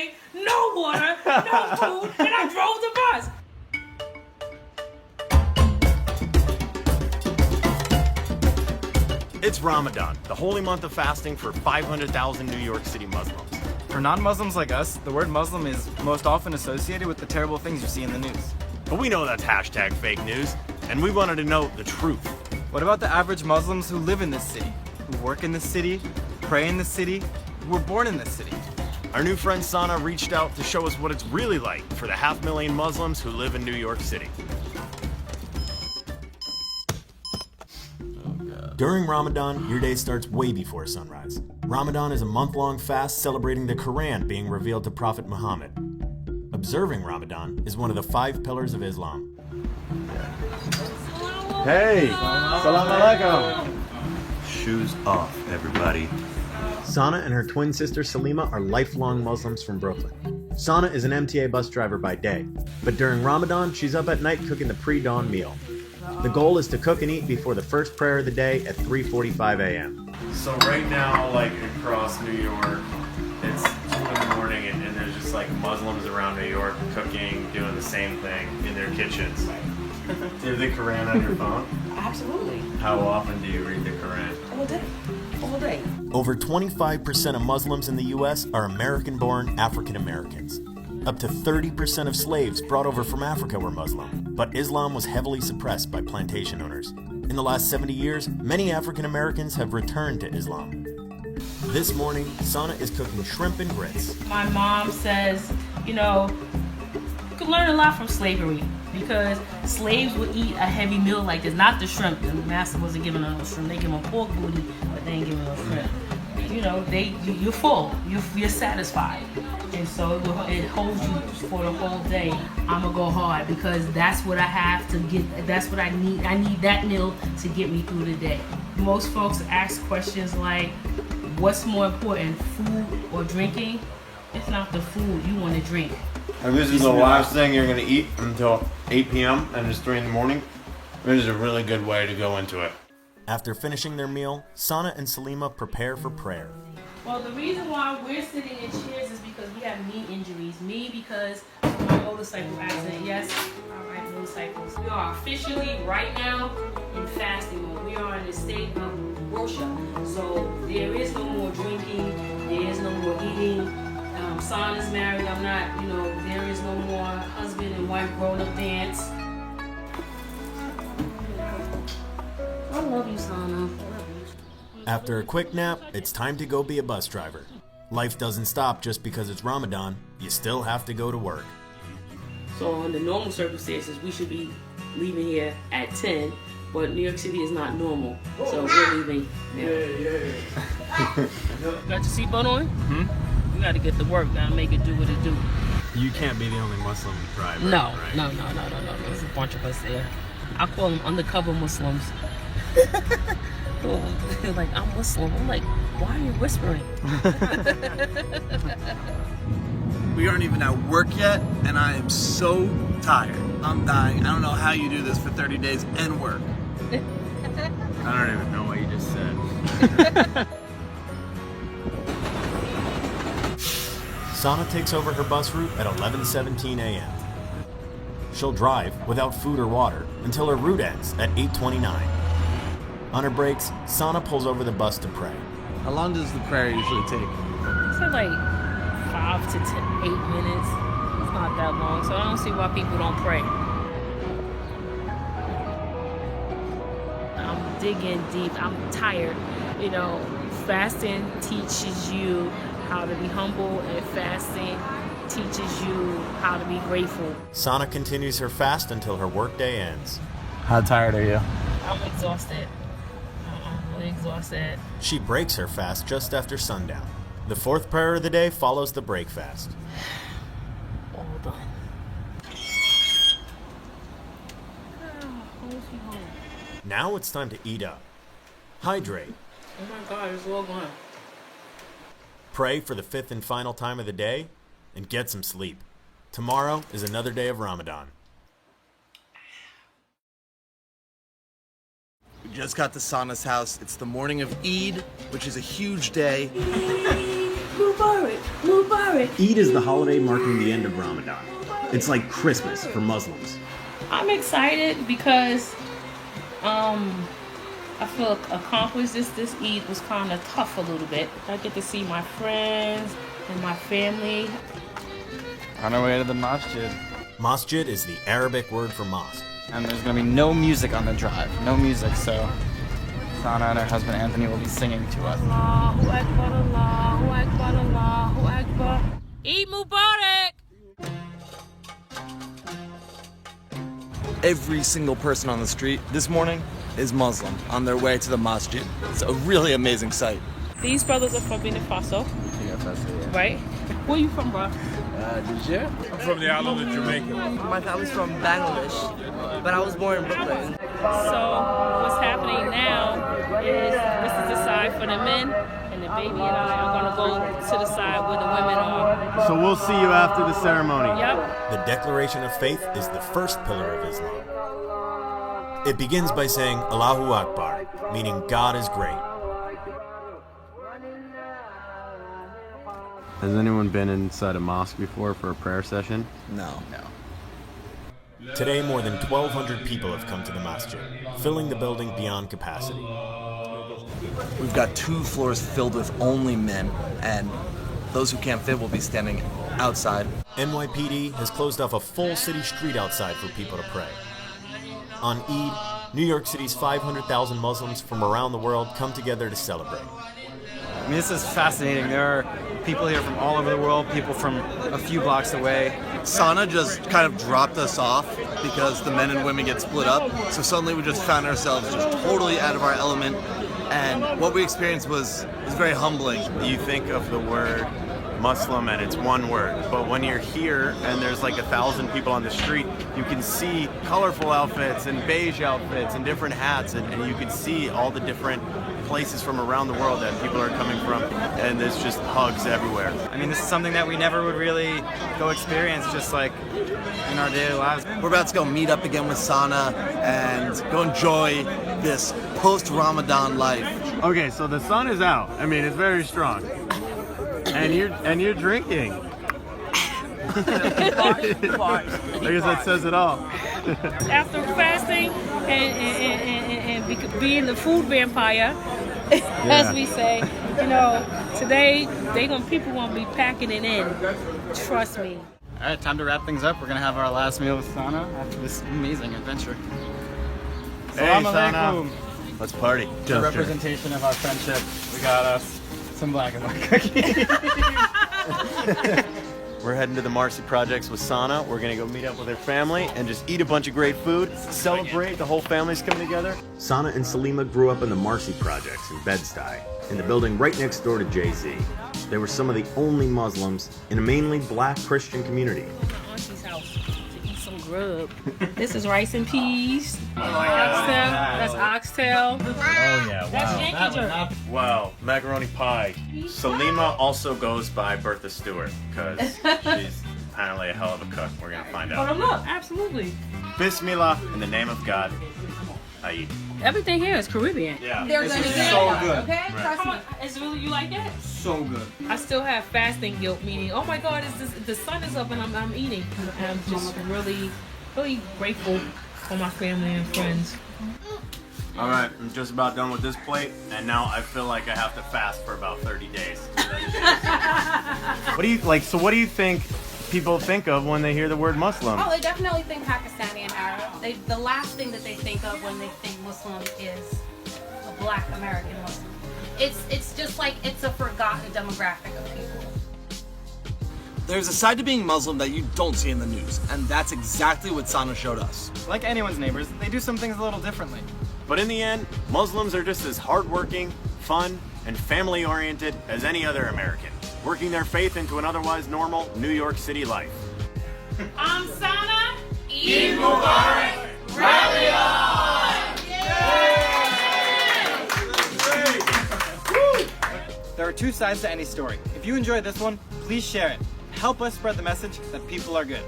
drink, no water, no food, and I drove the bus. It's Ramadan, the holy month of fasting for 500,000 New York City Muslims. For non-Muslims like us, the word Muslim is most often associated with the terrible things you see in the news. But we know that's hashtag fake news, and we wanted to know the truth. What about the average Muslims who live in this city, who work in this city, pray in this city, who were born in this city? Our new friend Sana reached out to show us what it's really like for the 500,000 Muslims who live in New York City. During Ramadan, your day starts way before sunrise. Ramadan is a month-long fast celebrating the Quran being revealed to Prophet Muhammad. Observing Ramadan is one of the 5 pillars of Islam. Hey, salam alaikum. Shoes off, everybody. Sana and her twin sister Salima are lifelong Muslims from Brooklyn. Sana is an MTA bus driver by day, but during Ramadan, she's up at night cooking the pre-dawn meal. The goal is to cook and eat before the first prayer of the day at 3:45 a.m. So right now, like across New York, it's 2 in the morning and there's just like Muslims around New York cooking, doing the same thing in their kitchens. Do you have the Quran on your phone? Absolutely. How often do you read the Quran? All day. All day. Over 25% of Muslims in the U.S. are American-born African Americans. Up to 30% of slaves brought over from Africa were Muslim, but Islam was heavily suppressed by plantation owners. In the last 70 years, many African Americans have returned to Islam. This morning, Sana is cooking shrimp and grits. My mom says, you know, you could learn a lot from slavery because slaves would eat a heavy meal like this, not the shrimp. The master wasn't giving them no shrimp. They give them pork booty, but they ain't giving them no shrimp. You know, you're full, you're satisfied, and so it holds you for the whole day. I'm gonna go hard because that's what I have to get. That's what I need. I need that meal to get me through the day. Most folks ask questions like, "What's more important, food or drinking?" It's not the food you want to drink. And this is the last thing you're going to eat until 8 p.m. and it's 3 in the morning. This is a really good way to go into it. After finishing their meal, Sana and Salima prepare for prayer. Well, the reason why we're sitting in chairs is because we have knee injuries. Me, because of my motorcycle accident. Yes, I ride motorcycles. We are officially, right now, in fasting mode. We are in a state of worship. So there is no more drinking. There is no more eating. Sana's married. I'm not, you know, there is no more husband and wife grown-up dance. I love you, Sana. After a quick nap, it's time to go be a bus driver. Life doesn't stop just because it's Ramadan. You still have to go to work. So under normal circumstances, we should be leaving here at 10, but New York City is not normal. So we're leaving now. Got your seatbelt on? Hmm? We got to get to work. Got to make it do what it do. You can't be the only Muslim driver. No. There's a bunch of us there. I call them undercover Muslims. They're like, I'm Muslim. I'm like, why are you whispering? We aren't even at work yet, and I am so tired. I'm dying. I don't know how you do this for 30 days and work. I don't even know what you just said. Sana takes over her bus route at 11:17 a.m. She'll drive without food or water until her route ends at 8:29. On her breaks, Sana pulls over the bus to pray. How long does the prayer usually take? It's like 5 to 8 minutes. It's not that long, so I don't see why people don't pray. I'm digging deep. I'm tired. You know, fasting teaches you how to be humble, and fasting teaches you how to be grateful. Sana continues her fast until her workday ends. How tired are you? I'm exhausted. I'm really exhausted. She breaks her fast just after sundown. The 4th prayer of the day follows the break fast. All done. Now it's time to eat up. Hydrate. Oh my God, it's all gone. Pray for the 5th and final time of the day, and get some sleep. Tomorrow is another day of Ramadan. We just got to Sana's house. It's the morning of Eid, which is a huge day. Mubarak, Mubarak. Eid is the holiday marking the end of Ramadan. It's like Christmas for Muslims. I'm excited because I feel accomplished. This Eid was kind of tough a little bit. I get to see my friends and my family. On our way to the masjid. Masjid is the Arabic word for mosque. And there's gonna be no music on the drive. No music, so Sana and her husband Anthony will be singing to us. Allahu Akbar, Allahu Akbar, Allahu Akbar. Eid Mubarak! Every single person on the street this morning is Muslim on their way to the masjid. It's a really amazing sight. These brothers are from Burkina Faso, right? Where you from, bro? I'm from the island of Jamaica. My family's from Bangladesh, but I was born in Brooklyn. So what's happening now is this is the side for the men, and the baby and I are gonna go to the side where the women are. So we'll see you after the ceremony. Yep. The Declaration of Faith is the first pillar of Islam. It begins by saying Allahu Akbar, meaning God is great. Has anyone been inside a mosque before for a prayer session? No. Today, more than 1,200 people have come to the masjid, filling the building beyond capacity. We've got 2 floors filled with only men, and those who can't fit will be standing outside. NYPD has closed off a full city street outside for people to pray. On Eid, New York City's 500,000 Muslims from around the world come together to celebrate. I mean, this is fascinating. There are people here from all over the world, people from a few blocks away. Sana just kind of dropped us off because the men and women get split up. So suddenly we just found ourselves just totally out of our element. And what we experienced was very humbling. You think of the word Muslim and it's one word, but when you're here and there's like 1,000 people on the street, you can see colorful outfits and beige outfits and different hats, and you can see all the different places from around the world that people are coming from, and there's just hugs everywhere. I mean, this is something that we never would really go experience just like in our daily lives. We're about to go meet up again with Sana and go enjoy this post-Ramadan life. Okay, so the sun is out. I mean, it's very strong. And you're drinking. I guess that says it all. After fasting and being the food vampire, as we say, today people gonna be packing it in. Trust me. All right, time to wrap things up. We're gonna have our last meal with Sana after this amazing adventure. Hey, Assalamu Sana. alaikum. Let's party. The representation of our friendship. We got us some black and white cookies. We're heading to the Marcy Projects with Sana. We're gonna go meet up with her family and just eat a bunch of great food, celebrate. The whole family's coming together. Sana and Salima grew up in the Marcy Projects in Bed-Stuy, in the building right next door to Jay-Z. They were some of the only Muslims in a mainly black Christian community. My auntie's house to eat some grub. This is rice and peas. Oxtail. That's oxtail. Oh yeah, That's Yankee jerk. Wow, macaroni pie. Salima also goes by Bertha Stewart because she's apparently a hell of a cook. We're gonna find Oh, out. look, absolutely. Bismillah, in the name of God, I eat. Everything here is Caribbean. Yeah. They're gonna get so it, good. okay? Trust Come me. on, is really you like that? So good. I still have fasting guilt, meaning, oh my God, the sun is up and I'm eating. And I'm just really, really grateful for my family and friends. All right, I'm just about done with this plate, and now I feel like I have to fast for about 30 days. What do you like? So, what do you think people think of when they hear the word Muslim? Oh, they definitely think Pakistani and Arab. The last thing that they think of when they think Muslim is a Black American Muslim. It's just like it's a forgotten demographic of people. There's a side to being Muslim that you don't see in the news, and that's exactly what Sana showed us. Like anyone's neighbors, they do some things a little differently. But in the end, Muslims are just as hardworking, fun, and family-oriented as any other American, working their faith into an otherwise normal New York City life. I'm Sana. Eid Mubarak! Rally There are 2 sides to any story. If you enjoyed this one, please share it. Help us spread the message that people are good.